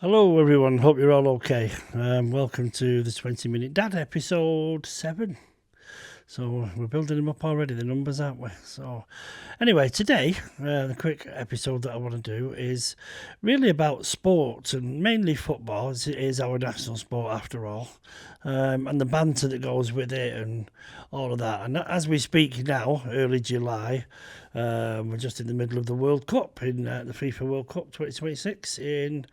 Hello, everyone. Hope you're all okay. Welcome to the 20 Minute Dad episode 7. So, we're building them up already, the numbers, aren't we? So, anyway, today, the quick episode that I want to do is really about sport and mainly football, as it is our national sport after all, and the banter that goes with it and all of that. And as we speak now, early July, we're just in the middle of the World Cup, in the FIFA World Cup 2026 in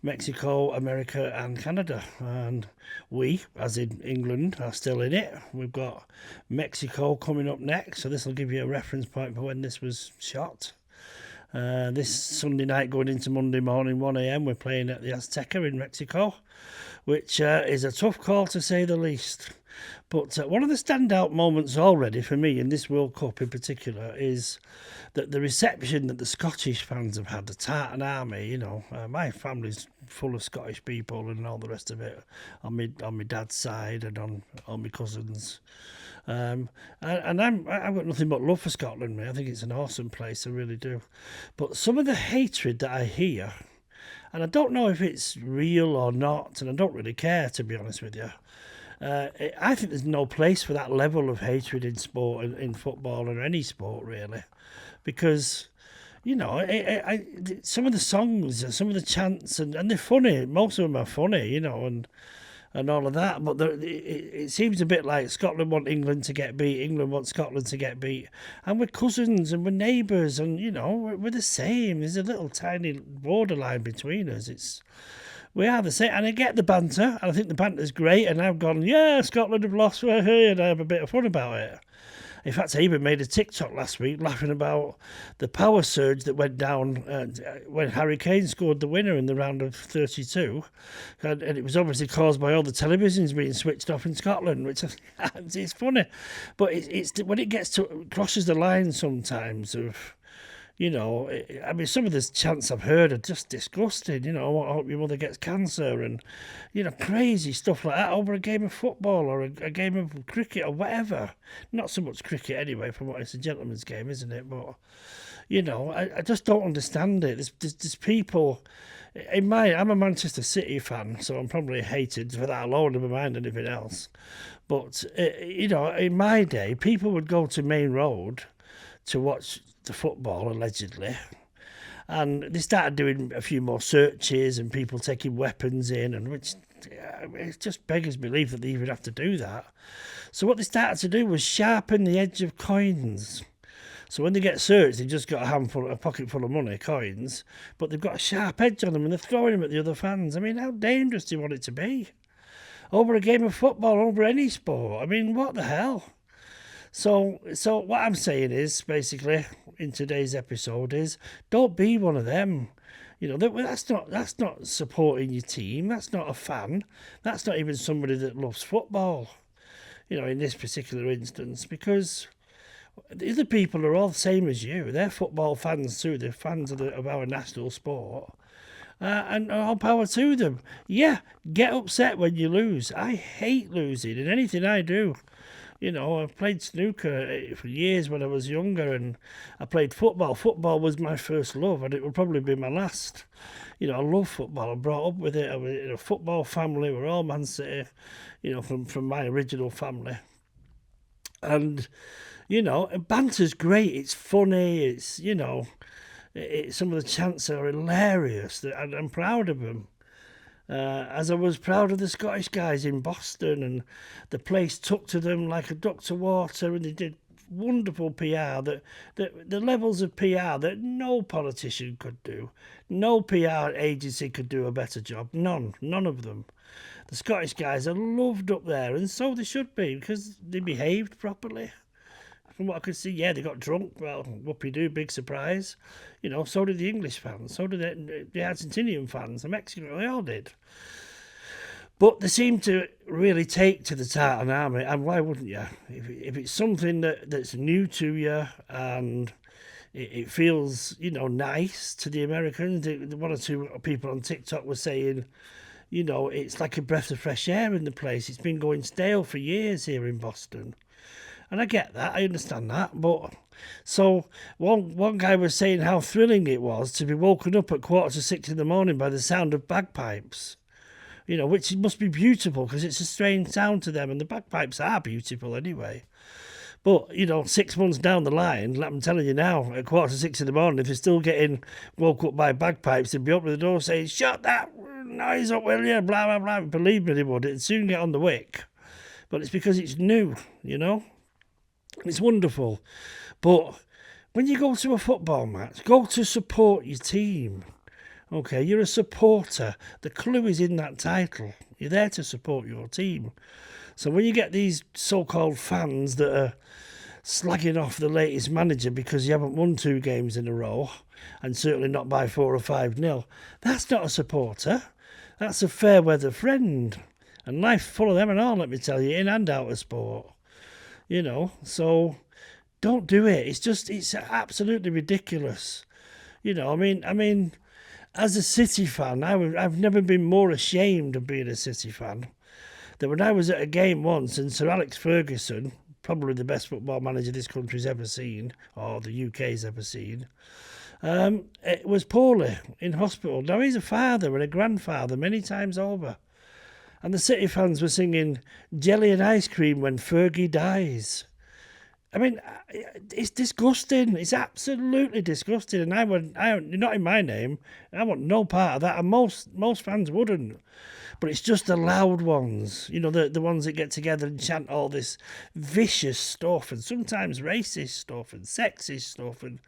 Mexico, America, and Canada. And we, as in England, are still in it. We've got Mexico coming up next, so this will give you a reference point for when this was shot. This Sunday night going into Monday morning, 1 a.m, we're playing at the Azteca in Mexico, which is a tough call to say the least. But one of the standout moments already for me in this World Cup in particular is that the reception that the Scottish fans have had, the Tartan Army, my family's full of Scottish people and all the rest of it on my dad's side and on my cousins. And I've got nothing but love for Scotland, mate. I think it's an awesome place, I really do. But some of the hatred that I hear, and I don't know if it's real or not, and I don't really care, to be honest with you. I think there's no place for that level of hatred in sport, in football or any sport, really. Because, some of the songs, some of the chants, and they're funny. Most of them are funny, and all of that. But it seems a bit like Scotland want England to get beat, England want Scotland to get beat. And we're cousins and we're neighbours and, we're the same. There's a little tiny borderline between us. We are the same. And I get the banter, and I think the banter's great. And I've gone, yeah, Scotland have lost, and I have a bit of fun about it. In fact, I even made a TikTok last week laughing about the power surge that went down when Harry Kane scored the winner in the round of 32. And it was obviously caused by all the televisions being switched off in Scotland, which it's funny. But it's when it crosses the line sometimes of... some of the chants I've heard are just disgusting. I hope your mother gets cancer and, crazy stuff like that over a game of football or a game of cricket or whatever. Not so much cricket anyway, from what it's a gentleman's game, isn't it? But, I just don't understand it. There's people... I'm a Manchester City fan, so I'm probably hated for that alone, never mind anything else. But, in my day, people would go to Main Road to watch the football, allegedly, and they started doing a few more searches and people taking weapons in, and which it just beggars belief that they even have to do that. So what they started to do was sharpen the edge of coins. So when they get searched, they've just got a pocket full of money, coins, but they've got a sharp edge on them and they're throwing them at the other fans. I mean, how dangerous do you want it to be? Over a game of football, over any sport. I mean, what the hell? So what I'm saying is, basically, in today's episode is, don't be one of them. That's not supporting your team. That's not a fan. That's not even somebody that loves football. In this particular instance, because the other people are all the same as you. They're football fans too. They're fans of our national sport. And all power to them. Yeah, get upset when you lose. I hate losing in anything I do. I've played snooker for years when I was younger, and I played football. Football was my first love, and it will probably be my last. I love football. I'm brought up with it. I was in a football family. We're all Man City, from my original family. And, banter's great. It's funny. It's, some of the chants are hilarious, and I'm proud of them. As I was proud of the Scottish guys in Boston, and the place took to them like a duck to water, and they did wonderful PR, the levels of PR that no politician could do. No PR agency could do a better job. None of them. The Scottish guys are loved up there, and so they should be, because they behaved properly. From what I could see, yeah, they got drunk. Well, whoopee-doo, big surprise. So did the English fans. So did the Argentinian fans, the Mexican, they all did. But they seem to really take to the Tartan Army, and why wouldn't you? If it's something that's new to you and it feels, nice to the Americans. One or two people on TikTok were saying, it's like a breath of fresh air in the place. It's been going stale for years here in Boston. And I get that, I understand that, but so one guy was saying how thrilling it was to be woken up at 5:45 in the morning by the sound of bagpipes. Which must be beautiful because it's a strange sound to them, and the bagpipes are beautiful anyway. But 6 months down the line, I'm telling you now, at 5:45 in the morning, if they're still getting woke up by bagpipes, they'd be opening the door saying, "Shut that noise up, will you?" Blah blah blah. Believe me, they would. It'd soon get on the wick. But it's because it's new, It's wonderful. But when you go to a football match, go to support your team. Okay, you're a supporter. The clue is in that title. You're there to support your team. So when you get these so-called fans that are slagging off the latest manager because you haven't won 2 games in a row, and certainly not by 4 or 5-0, that's not a supporter. That's a fair weather friend. And life's full of them and all, let me tell you, in and out of sport. So don't do it. It's absolutely ridiculous. I mean, as a City fan, I've never been more ashamed of being a City fan than when I was at a game once and Sir Alex Ferguson, probably the best football manager this country's ever seen, or the UK's ever seen, it was poorly in hospital. Now, he's a father and a grandfather many times over. And the City fans were singing "Jelly and Ice Cream When Fergie Dies." I mean, it's disgusting. It's absolutely disgusting. And not in my name. I want no part of that. And most fans wouldn't. But it's just the loud ones, the ones that get together and chant all this vicious stuff and sometimes racist stuff and sexist stuff. And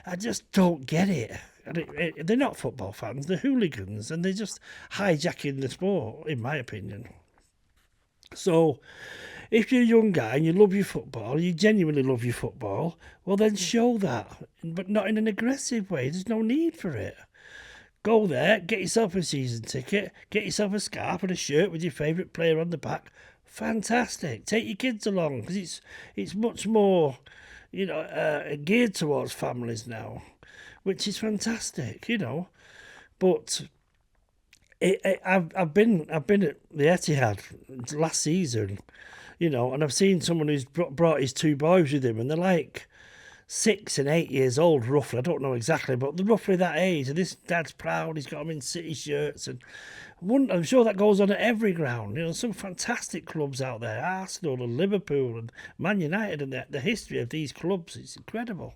I just don't get it. And they're not football fans, they're hooligans, and they're just hijacking the sport, in my opinion. So, if you're a young guy and you love your football, you genuinely love your football, well then show that, but not in an aggressive way. There's no need for it. Go there, get yourself a season ticket, get yourself a scarf and a shirt with your favourite player on the back. Fantastic. Take your kids along because it's much more, geared towards families now, which is fantastic, But I've been at the Etihad last season, and I've seen someone who's brought his 2 boys with him, and they're like 6 and 8 years old, roughly. I don't know exactly, but they're roughly that age. And this dad's proud. He's got them in City shirts, and I'm sure that goes on at every ground. Some fantastic clubs out there, Arsenal and Liverpool and Man United, and the history of these clubs. It's incredible.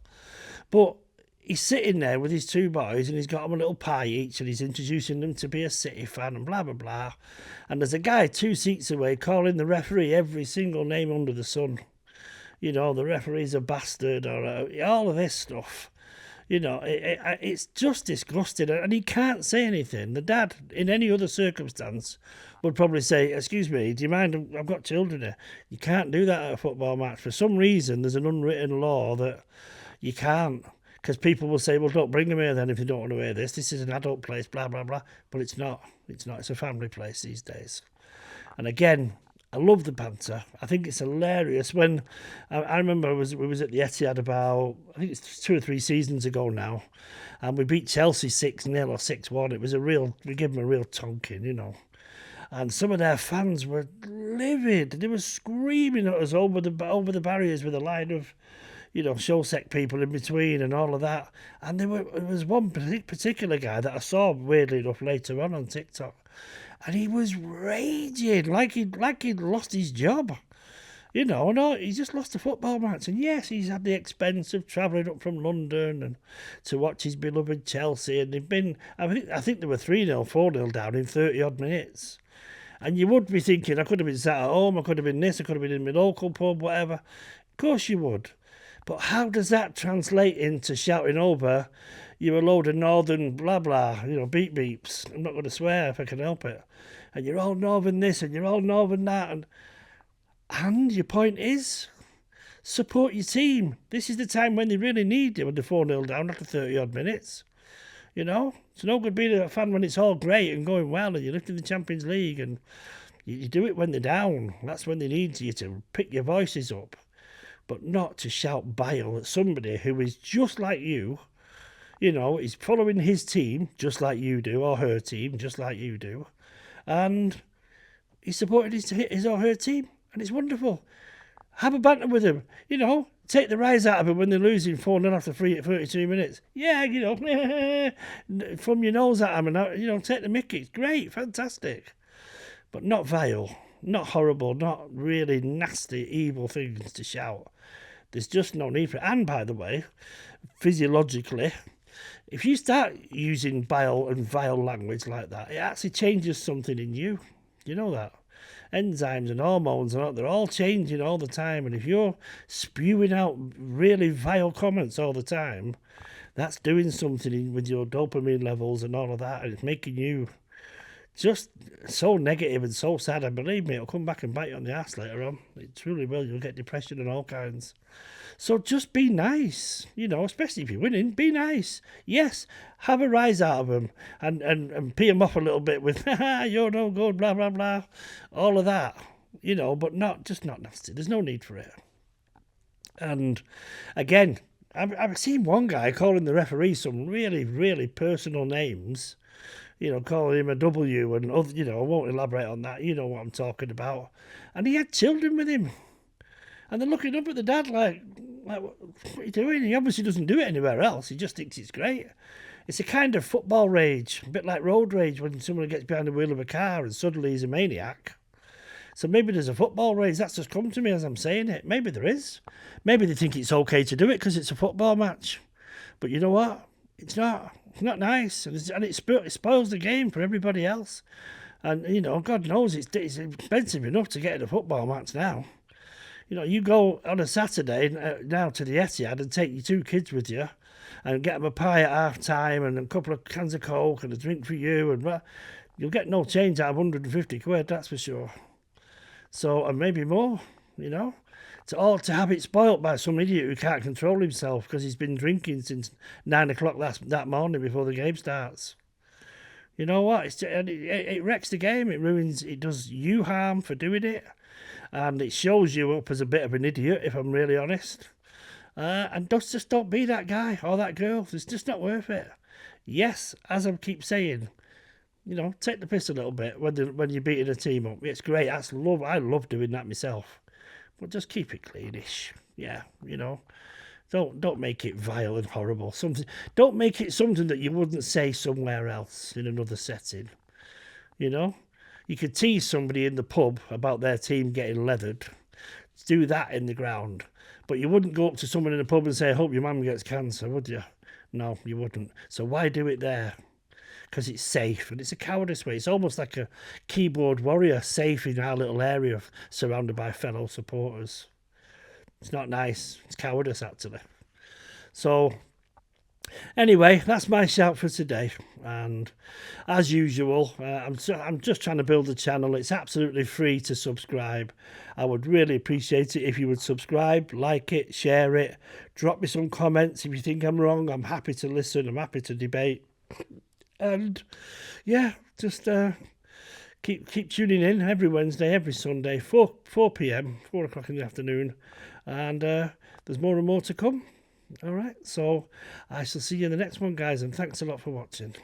But he's sitting there with his 2 boys and he's got them a little pie each and he's introducing them to be a City fan and blah, blah, blah. And there's a guy 2 seats away calling the referee every single name under the sun. The referee's a bastard or all of this stuff. It's just disgusting. And he can't say anything. The dad, in any other circumstance, would probably say, "Excuse me, do you mind? I've got children here." You can't do that at a football match. For some reason, there's an unwritten law that you can't. Because people will say, "Well, don't bring them here then if you don't want to hear this. This is an adult place, blah, blah, blah." But it's not. It's not. It's a family place these days. And again, I love the banter. I think it's hilarious. When I remember we was at the Etihad about, I think it's 2 or 3 seasons ago now, and we beat Chelsea 6-0 or 6-1. It was we gave them a real tonking, And some of their fans were livid. They were screaming at us over the barriers with a line of, Showsec people in between and all of that. And there was one particular guy that I saw, weirdly enough, later on TikTok. And he was raging like he'd lost his job. No, he just lost a football match. And yes, he's had the expense of travelling up from London and to watch his beloved Chelsea. And they've been, I think they were 3-0, 4-0 down in 30-odd minutes. And you would be thinking, I could have been sat at home, I could have been this, I could have been in my local pub, whatever. Of course you would. But how does that translate into shouting over, "You're a load of northern blah blah, beep beeps"? I'm not going to swear if I can help it. And you're all northern this and you're all northern that. And your point is, support your team. This is the time when they really need you when they're 4-0 down after 30-odd minutes. It's no good being a fan when it's all great and going well and you're lifting the Champions League, and you do it when they're down. That's when they need you to pick your voices up. But not to shout bile at somebody who is just like you, is following his team just like you do, or her team just like you do, and he's supported his or her team, and it's wonderful. Have a banter with them. You know, take the rise out of them when they're losing 4-0 after 32 minutes. Yeah, you know, from your nose at them and, you know, take the mickey. It's great, fantastic. But not vile, not horrible, not really nasty, evil things to shout. There's just no need for it. And by the way, physiologically, if you start using vile language like that, it actually changes something in you. You know that? Enzymes and hormones and all, they're all changing all the time. And if you're spewing out really vile comments all the time, that's doing something with your dopamine levels and all of that. And it's making you just so negative and so sad. And believe me, it'll come back and bite you on the ass later on. It truly will. You'll get depression and all kinds. So just be nice, you know, especially if you're winning, be nice. Yes, have a rise out of them and pee them off a little bit with, you're no good, blah, blah, blah. All of that, you know, but not nasty. There's no need for it. And again, I've seen one guy calling the referee some really, really personal names, you know, calling him a W and other, you know, I won't elaborate on that. You know what I'm talking about. And he had children with him. And they're looking up at the dad like, what are you doing? He obviously doesn't do it anywhere else. He just thinks it's great. It's a kind of football rage, a bit like road rage when someone gets behind the wheel of a car and suddenly he's a maniac. So maybe there's a football rage. That's just come to me as I'm saying it. Maybe there is. Maybe they think it's okay to do it because it's a football match. But you know what? It's not. It's not nice. And it spoils the game for everybody else. And, you know, God knows it's expensive enough to get in a football match now. You know, you go on a Saturday now to the Etihad and take your 2 kids with you and get them a pie at half time and a couple of cans of Coke and a drink for you. And you'll get no change out of 150 quid, that's for sure. So, and maybe more, you know. To have it spoilt by some idiot who can't control himself because he's been drinking since 9 o'clock that morning before the game starts. You know what? It wrecks the game. It does you harm for doing it. And it shows you up as a bit of an idiot, if I'm really honest. And just don't be that guy or that girl. It's just not worth it. Yes, as I keep saying, you know, take the piss a little bit when you're beating a team up. It's great. I love doing that myself. But just keep it cleanish. Yeah, you know. Don't make it vile and horrible. Don't make it something that you wouldn't say somewhere else in another setting. You know? You could tease somebody in the pub about their team getting leathered. Do that in the ground. But you wouldn't go up to someone in the pub and say, I hope your mum gets cancer, would you? No, you wouldn't. So why do it there? Because it's safe, and it's a cowardice way. It's almost like a keyboard warrior, safe in our little area, surrounded by fellow supporters. It's not nice. It's cowardice, actually. So, anyway, that's my shout for today. And as usual, I'm just trying to build a channel. It's absolutely free to subscribe. I would really appreciate it if you would subscribe, like it, share it, drop me some comments if you think I'm wrong. I'm happy to listen. I'm happy to debate. And yeah, just keep tuning in every Wednesday, every Sunday, 4 p.m, 4 o'clock in the afternoon. And there's more and more to come. All right, so I shall see you in the next one, guys, and thanks a lot for watching.